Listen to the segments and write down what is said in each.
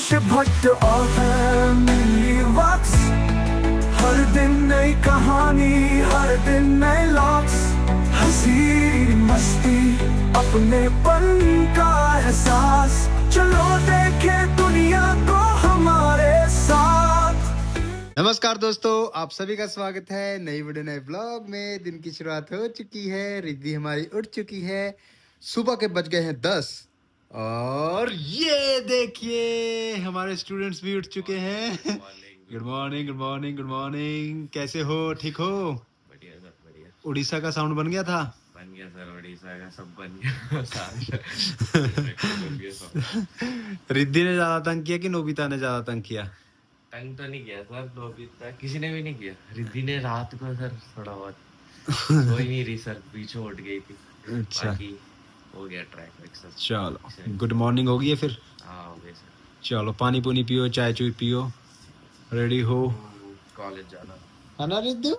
आयुष भट्ट और फैमिली वॉक्स। हर दिन नई कहानी, हर दिन नए लॉक्स। हंसी मस्ती अपनेपन का एहसास, चलो देखे दुनिया को हमारे साथ। नमस्कार दोस्तों, आप सभी का स्वागत है नई वीडियो नए ब्लॉग में। दिन की शुरुआत हो चुकी है, रिद्धि हमारी उठ चुकी है। सुबह के बज गए हैं 10 और ये देखिए हमारे स्टूडेंट्स भी उठ चुके हैं। Good morning, good morning, good morning. कैसे हो? ठीक हो? बढ़िया सर, बढ़िया। उड़ीसा का साउंड बन गया था? बन गया सर, उड़ीसा का सब बन गया। रिद्धि ने ज्यादा तंग किया कि नोबिता ने ज्यादा तंग किया? तंग तो नहीं किया सर, नोबिता किसी ने भी नहीं किया। रिद्धि ने रात को सर थोड़ा बहुत सोई नहीं रही सर, पीछे उठ गई थी। अच्छा, बाकी हो गया ट्रैक एक्सरसाइज। चलो गुड मॉर्निंग हो गई है फिर। हाँ हो गया सर। चलो पानी पुनी पियो, चाय चुई पियो, रेडी हो कॉलेज जाना है ना रिद्धि?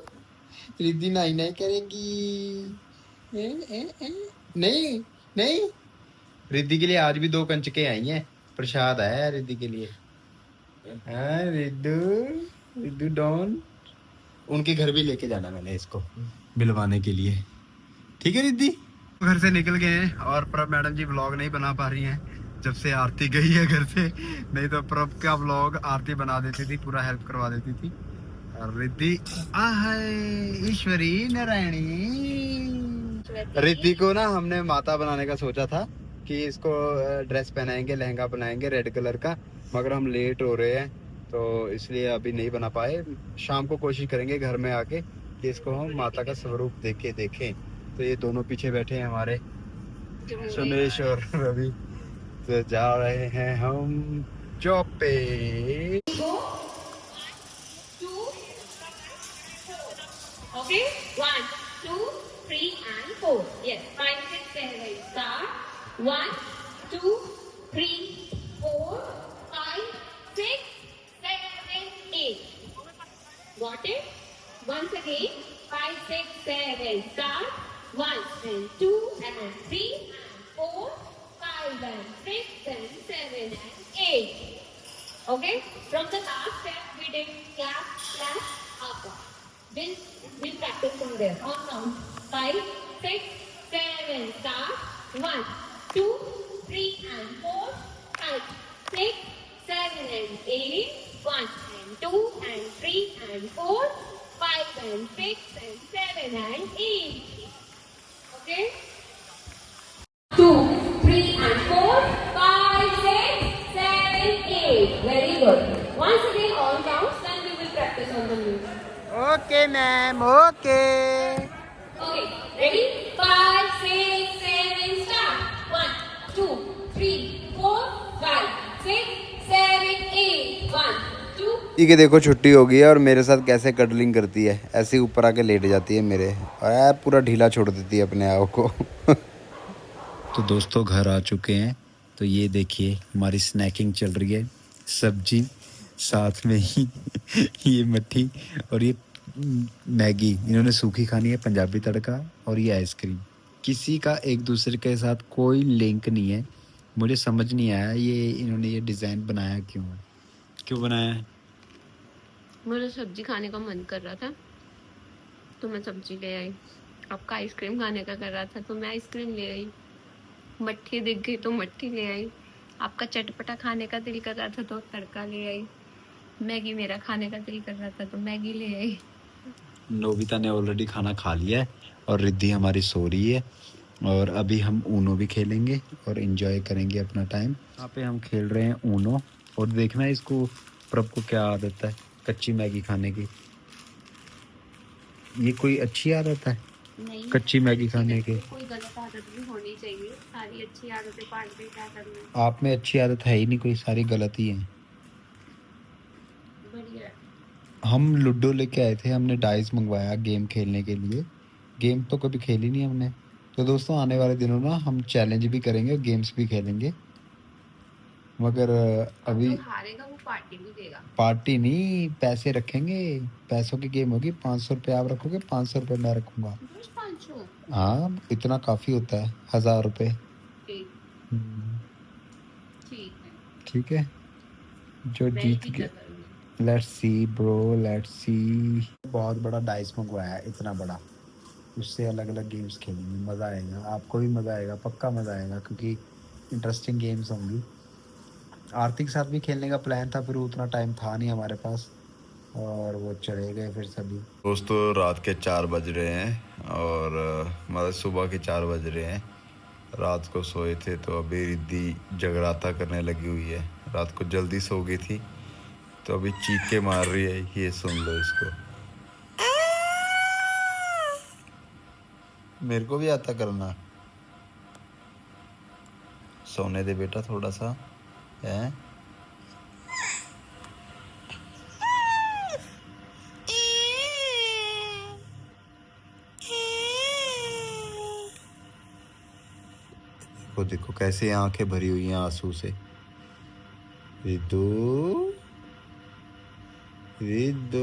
रिद्धि नहीं नहीं करेगी। नहीं नहीं, रिद्धि के लिए आज भी 2 कंचके आई हैं, प्रसाद है रिद्धि के लिए। हाँ रिद्धू, रिद्धू डॉन। उनके घर भी लेके जाना मैंने इसको मिलवाने के लिए। ठीक है रिद्धि? घर से निकल गए हैं और प्रभ मैडम जी व्लॉग नहीं बना पा रही हैं जब से आरती गई है घर से। नहीं तो प्रभ का व्लॉग आरती बना देती थी, पूरा हेल्प करवा देती थी। और रिद्धि ईश्वरी नारायणी। रिद्धि को ना हमने माता बनाने का सोचा था कि इसको ड्रेस पहनाएंगे, लहंगा बनाएंगे रेड कलर का, मगर हम लेट हो रहे हैं तो इसलिए अभी नहीं बना पाए। शाम को कोशिश करेंगे घर में आके कि इसको हम माता का स्वरूप देखें। तो ये दोनों पीछे बैठे हैं हमारे, सुमेश और रवि। तो जा रहे हैं हम जॉब पे। Okay, 1, 2, 3 and 4. Yes, 5, 6, 7, 8. Start. 1, 2, 3, 4, 5, 6, 7, 8. Got it? Once again, 5, 6, 7. Start. 1 and 2 and 3 and 4, 5 and 6 and 7 and 8. Okay? From the last step we did clap, clap, up. We'll practice from there. On count. 5, 6, 7. Start. 1, 2, 3 and 4, 5, 6, 7 and 8. 1 and 2 and 3 and 4, 5 and 6 and 7 and 8. Okay? 2, 3 and 4, 5, 6, 7, 8. Very good. Once again all counts, then we will practice on the music. Okay ma'am, okay. Okay, ready? 5, 6, 7, start. 1, 2, 3, 4, 5, 6, 7, 8. 1, 2. ठीक है, देखो छुट्टी हो गई है और मेरे साथ कैसे कडलिंग करती है, ऐसे ऊपर आके लेट जाती है मेरे और पूरा ढीला छोड़ देती है अपने आप को। तो दोस्तों घर आ चुके हैं, तो ये देखिए हमारी स्नैकिंग चल रही है। सब्जी साथ में ही ये मट्ठी और ये मैगी, इन्होंने सूखी खानी है, पंजाबी तड़का, और ये आइसक्रीम। किसी का एक दूसरे के साथ कोई लिंक नहीं है। मुझे समझ नहीं आया ये इन्होंने ये डिज़ाइन बनाया क्यों बनाया है। मुझे सब्जी खाने का मन कर रहा था तो मैं सब्जी ले आई। आपका आइसक्रीम खाने का कर रहा था तो मैं आइसक्रीम ले आई। मट्ठी दिख गई तो मट्ठी ले आई। आपका चटपटा खाने का दिल कर रहा था तो तड़का ले आई। मैगी मेरा खाने का दिल कर रहा था तो मैगी ले आई। नोबिता ने ऑलरेडी खाना खा लिया है और रिद्धि हमारी सो रही है और अभी हम ऊनो भी खेलेंगे और एंजॉय करेंगे अपना टाइम। यहाँ पे हम खेल रहे हैं ऊनो और देखना इसको प्रभ को क्या आदत है कच्ची मैगी खाने की। ये कोई अच्छी आदत है? नहीं, कच्ची मैगी खाने की कोई गलत आदत भी होनी चाहिए। सारी अच्छी आदतें पाल के क्या करना। आप में अच्छी आदत है ही नहीं कोई, सारी गलत ही है। बढ़िया। हम लूडो लेके आए थे, हमने डाइस मंगवाया गेम खेलने के लिए। गेम तो कभी खेली नहीं हमने। तो दोस्तों आने वाले दिनों ना हम चैलेंज भी करेंगे और गेम्स भी खेलेंगे, मगर अभी जो हारेगा वो पार्टी भी देगा। पार्टी नहीं, पैसे रखेंगे। पैसों की गेम होगी। 500 रुपये आप रखोगे, 500 रुपये मैं रखूंगा। 500? हाँ इतना काफ़ी होता है, 1000 रुपये। ठीक है। ठीक है। जो जीत गया, let's see bro, let's see. बहुत बड़ा डाइस मंगवाया है, इतना बड़ा। उससे अलग अलग गेम्स खेलेंगे, मज़ा आएगा, आपको भी मज़ा आएगा, पक्का मज़ा आएगा, क्योंकि इंटरेस्टिंग गेम्स होंगी। आरती के साथ भी खेलने का प्लान था, फिर उतना टाइम था नहीं हमारे पास, और वो चले गए फिर सभी। दोस्तों रात के 4 बज रहे हैं, और मतलब सुबह के 4 बज रहे हैं। रात को सोए थे तो अभी रिद्धि जगराता करने लगी हुई है। रात को जल्दी सो गई थी तो अभी चीखे मार रही है, ये सुन लो इसको। मेरे को भी आता करना। सोने दे बेटा थोड़ा सा, है। देखो देखो कैसे आंखें भरी हुई हैं आंसू से। रिद्धू, रिद्धू।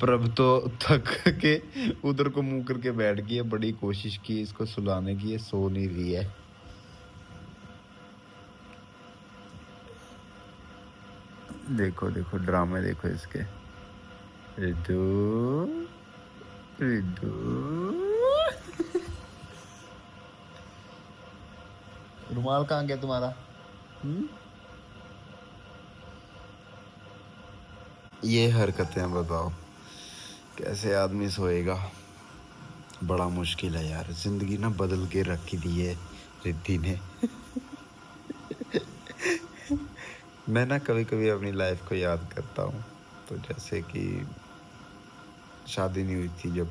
प्रभ तो थक के उधर को मुंह करके बैठ गई है। बड़ी कोशिश की इसको सुलाने की, ये सो नहीं रही है। देखो देखो ड्रामे देखो इसके। रिद्धू, रिद्धू। रुमाल कहाँ गया तुम्हारा? ये हरकतें बताओ, कैसे आदमी सोएगा? बड़ा मुश्किल है यार, जिंदगी ना बदल के रखी दी है रिद्धि ने। मैं ना कभी कभी अपनी लाइफ को याद करता हूँ, तो जैसे कि शादी नहीं हुई थी जब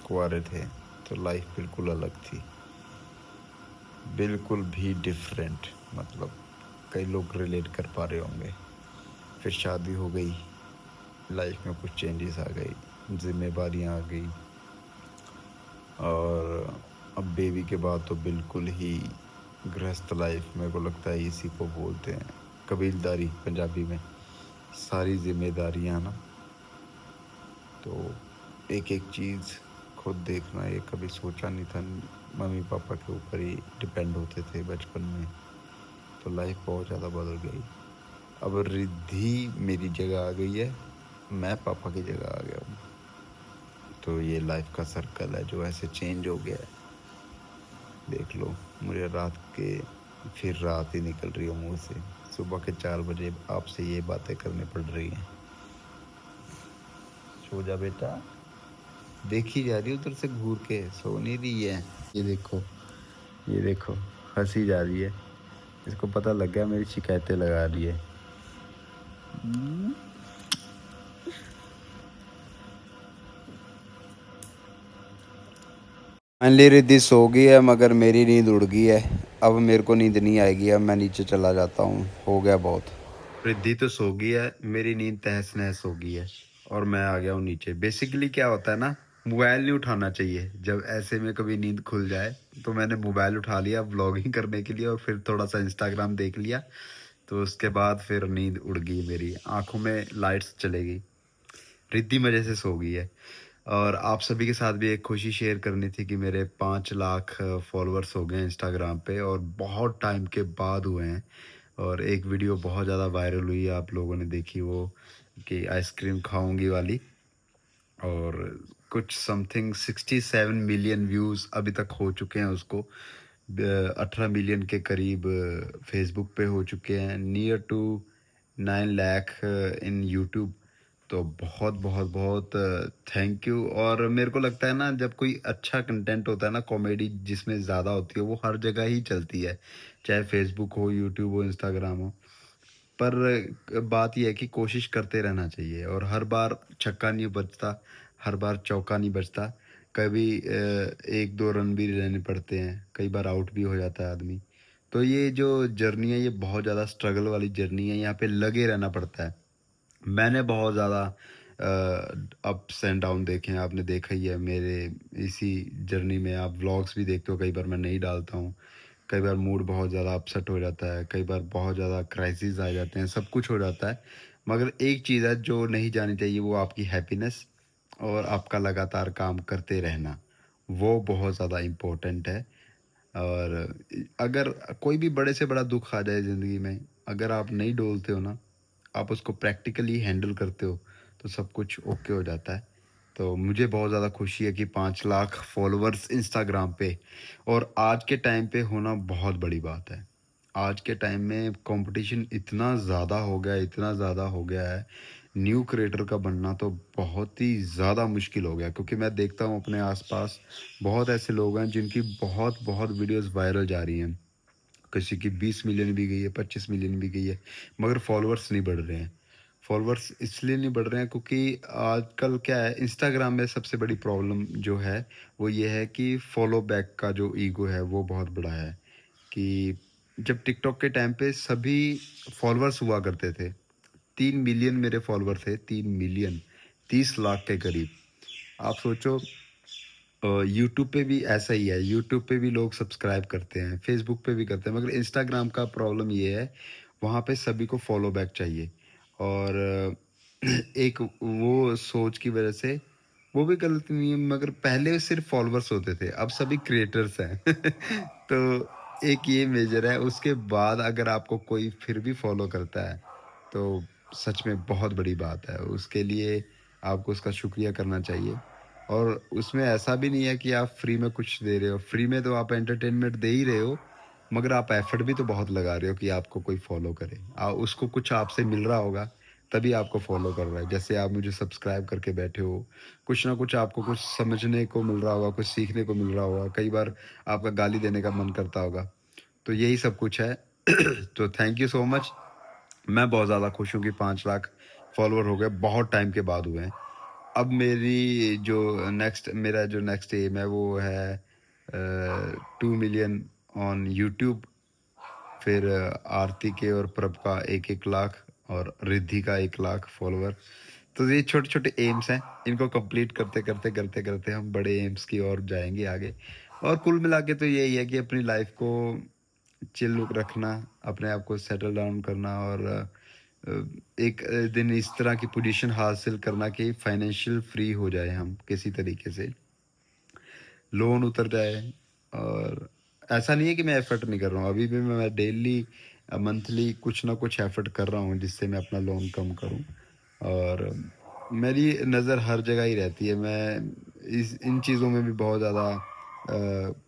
कुंवारे थे, तो लाइफ बिल्कुल अलग थी, बिल्कुल भी डिफरेंट। मतलब कई लोग रिलेट कर पा रहे होंगे। फिर शादी हो गई, लाइफ में कुछ चेंजेस आ गई, जिम्मेदारियाँ आ गई, और अब बेबी के बाद तो बिल्कुल ही गृहस्थ लाइफ, मेरे को लगता है इसी को बोलते हैं कबीलदारी पंजाबी में। सारी जिम्मेदारियाँ ना, तो एक एक चीज़ खुद देखना, ये कभी सोचा नहीं था। मम्मी पापा के ऊपर ही डिपेंड होते थे बचपन में, तो लाइफ बहुत ज़्यादा बदल गई। अब रिद्धि मेरी जगह आ गई है, मैं पापा की जगह आ गया हूँ, तो ये लाइफ का सर्कल है जो ऐसे चेंज हो गया है। देख लो, मुझे रात के फिर रात ही निकल रही है मुँह से। सुबह के 4 बजे आपसे ये बातें करनी पड़ रही हैं। सो जा बेटा, देखी जा रही है उधर से घूर के, सो नहीं रही है। ये देखो, ये देखो हंसी जा रही है, इसको पता लग गया मेरी शिकायतें लगा रही है। फाइनली रिद्धि सो गई है, मगर मेरी नींद उड़ गई है। अब मेरे को नींद नहीं आएगी, अब मैं नीचे चला जाता हूँ, हो गया बहुत। रिद्धि तो सो गई है, मेरी नींद तहस नहस हो गई है, और मैं आ गया हूँ नीचे। बेसिकली क्या होता है ना, मोबाइल नहीं उठाना चाहिए जब ऐसे में कभी नींद खुल जाए। तो मैंने मोबाइल उठा लिया व्लॉगिंग करने के लिए, और फिर थोड़ा सा इंस्टाग्राम देख लिया, तो उसके बाद फिर नींद उड़ गई, मेरी आंखों में लाइट्स चले गई। रिद्धि मज़े से सो गई है। और आप सभी के साथ भी एक खुशी शेयर करनी थी कि मेरे 5 लाख फॉलोअर्स हो गए हैं इंस्टाग्राम पे, और बहुत टाइम के बाद हुए हैं। और एक वीडियो बहुत ज़्यादा वायरल हुई, आप लोगों ने देखी वो, कि आइसक्रीम खाऊंगी वाली, और कुछ समथिंग 67 मिलियन व्यूज़ अभी तक हो चुके हैं उसको। 18 मिलियन के करीब फेसबुक पे हो चुके हैं, near to 9 lakh in YouTube. तो बहुत बहुत बहुत थैंक यू। और मेरे को लगता है ना, जब कोई अच्छा कंटेंट होता है ना, कॉमेडी जिसमें ज़्यादा होती है, वो हर जगह ही चलती है, चाहे फेसबुक हो, यूट्यूब हो, इंस्टाग्राम हो। पर बात यह है कि कोशिश करते रहना चाहिए, और हर बार छक्का नहीं बजता, हर बार चौका नहीं बजता। कभी 1-2 रन भी लेने पड़ते हैं, कई बार आउट भी हो जाता है आदमी। तो ये जो जर्नी है, ये बहुत ज़्यादा स्ट्रगल वाली जर्नी है, यहाँ पे लगे रहना पड़ता है। मैंने बहुत ज़्यादा अप्स एंड डाउन देखे हैं, आपने देखा ही है मेरे इसी जर्नी में। आप व्लॉग्स भी देखते हो, कई बार मैं नहीं डालता हूँ, कई बार मूड बहुत ज़्यादा अपसेट हो जाता है, कई बार बहुत ज़्यादा क्राइसिस आ जाते हैं, सब कुछ हो जाता है। मगर एक चीज़ है जो नहीं जानी चाहिए, वो आपकी हैप्पीनेस और आपका लगातार काम करते रहना, वो बहुत ज़्यादा इम्पोर्टेंट है। और अगर कोई भी बड़े से बड़ा दुख आ जाए ज़िंदगी में, अगर आप नहीं डोलते हो ना, आप उसको प्रैक्टिकली हैंडल करते हो, तो सब कुछ ओके हो जाता है। तो मुझे बहुत ज़्यादा खुशी है कि 5 लाख फॉलोअर्स इंस्टाग्राम पे, और आज के टाइम पे होना बहुत बड़ी बात है। आज के टाइम में कंपटीशन इतना ज़्यादा हो गया है, इतना ज़्यादा हो गया है, न्यू क्रिएटर का बनना तो बहुत ही ज़्यादा मुश्किल हो गया। क्योंकि मैं देखता हूँ अपने आसपास बहुत ऐसे लोग हैं जिनकी बहुत बहुत वीडियोस वायरल जा रही हैं, किसी की 20 मिलियन भी गई है, 25 मिलियन भी गई है, मगर फॉलोअर्स नहीं बढ़ रहे हैं। फॉलोअर्स इसलिए नहीं बढ़ रहे हैं क्योंकि आजकल क्या है, इंस्टाग्राम में सबसे बड़ी प्रॉब्लम जो है वो ये है कि फॉलो बैक का जो ईगो है वो बहुत बड़ा है। कि जब टिकटॉक के टाइम पे सभी फॉलोअर्स हुआ करते थे, 3 मिलियन मेरे फॉलोअर थे, 3 मिलियन, 30 लाख के करीब। आप सोचो, यूट्यूब पे भी ऐसा ही है, यूट्यूब पे भी लोग सब्सक्राइब करते हैं, फेसबुक पे भी करते हैं, मगर इंस्टाग्राम का प्रॉब्लम ये है, वहाँ पे सभी को फॉलो बैक चाहिए। और एक वो सोच की वजह से, वो भी गलत नहीं है, मगर पहले सिर्फ फॉलोअर्स होते थे, अब सभी क्रिएटर्स हैं। तो एक ये मेजर है। उसके बाद अगर आपको कोई फिर भी फॉलो करता है तो सच में बहुत बड़ी बात है, उसके लिए आपको उसका शुक्रिया करना चाहिए। और उसमें ऐसा भी नहीं है कि आप फ्री में कुछ दे रहे हो, फ्री में तो आप एंटरटेनमेंट दे ही रहे हो, मगर आप एफर्ट भी तो बहुत लगा रहे हो कि आपको कोई फॉलो करे, उसको कुछ आपसे मिल रहा होगा तभी आपको फॉलो कर रहा है। जैसे आप मुझे सब्सक्राइब करके बैठे हो, कुछ ना कुछ आपको कुछ समझने को मिल रहा होगा, कुछ सीखने को मिल रहा होगा, कई बार आपका गाली देने का मन करता होगा, तो यही सब कुछ है। तो थैंक यू सो मच। मैं बहुत ज़्यादा खुश हूँ कि 5 लाख फॉलोअर हो गए, बहुत टाइम के बाद हुए हैं। अब मेरा जो नेक्स्ट एम है वो है 2 मिलियन ऑन यूट्यूब, फिर आरती के और प्रभ का 1-1 लाख, और रिद्धि का 1 लाख फॉलोअर। तो ये छोटे छोटे एम्स हैं, इनको कंप्लीट करते करते करते करते हम बड़े एम्स की ओर जाएंगे आगे। और कुल मिला के तो यही है कि अपनी लाइफ को चिल रखना, अपने आप को सेटल डाउन करना, और एक दिन इस तरह की पोजीशन हासिल करना कि फाइनेंशियल फ्री हो जाए, हम किसी तरीके से लोन उतर जाए। और ऐसा नहीं है कि मैं एफर्ट नहीं कर रहा हूँ, अभी भी मैं डेली मंथली कुछ ना कुछ एफर्ट कर रहा हूँ जिससे मैं अपना लोन कम करूँ। और मेरी नज़र हर जगह ही रहती है, मैं इन चीज़ों में भी बहुत ज़्यादा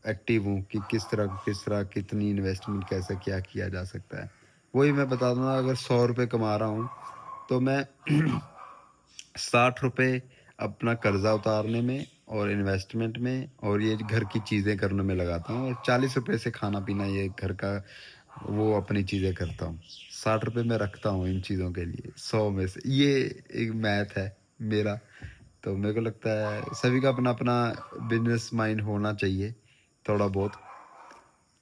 एक्टिव हूँ कि किस तरह कितनी इन्वेस्टमेंट कैसे क्या किया जा सकता है। वही मैं बता दूँ, अगर 100 रुपये कमा रहा हूँ तो मैं 60 रुपये अपना कर्जा उतारने में और इन्वेस्टमेंट में और ये घर की चीज़ें करने में लगाता हूँ, और 40 रुपये से खाना पीना, ये घर का वो अपनी चीज़ें करता हूँ। 60 रुपये मैं रखता हूँ इन चीज़ों के लिए, 100 में से। ये एक मैथ है मेरा। तो मेरे को लगता है सभी का अपना अपना बिजनेस माइंड होना चाहिए थोड़ा बहुत।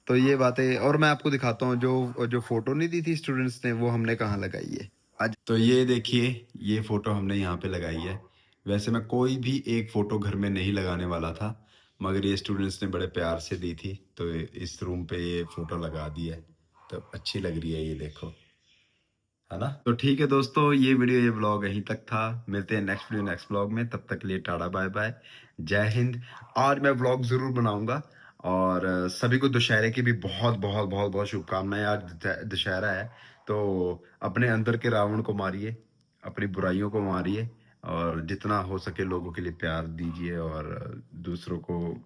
तो ये बातें, और मैं आपको दिखाता हूँ जो जो फोटो नहीं दी थी स्टूडेंट्स ने, वो हमने कहाँ लगाई है आज। तो ये देखिए, ये फोटो हमने यहाँ पे लगाई है। वैसे मैं कोई भी एक फोटो घर में नहीं लगाने वाला था, मगर ये स्टूडेंट्स ने बड़े प्यार से दी थी, तो इस रूम पे ये फोटो लगा दी है। तो अच्छी लग रही है, ये देखो, है ना। तो ठीक है दोस्तों, ये ब्लॉग यहीं तक था। मिलते हैं नेक्स्ट ब्लॉग में, तब तक के लिए टाटा बाय बाय, जय हिंद। आज मैं ब्लॉग जरूर बनाऊंगा। और सभी को दशहरे की भी बहुत बहुत बहुत बहुत शुभकामनाएं। आज दशहरा है, तो अपने अंदर के रावण को मारिए, अपनी बुराइयों को मारिए, और जितना हो सके लोगों के लिए प्यार दीजिए, और दूसरों को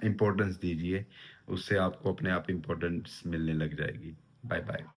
इम्पोर्टेंस दीजिए। उससे आपको अपने आप इम्पोर्टेंस मिलने लग जाएगी। Bye bye.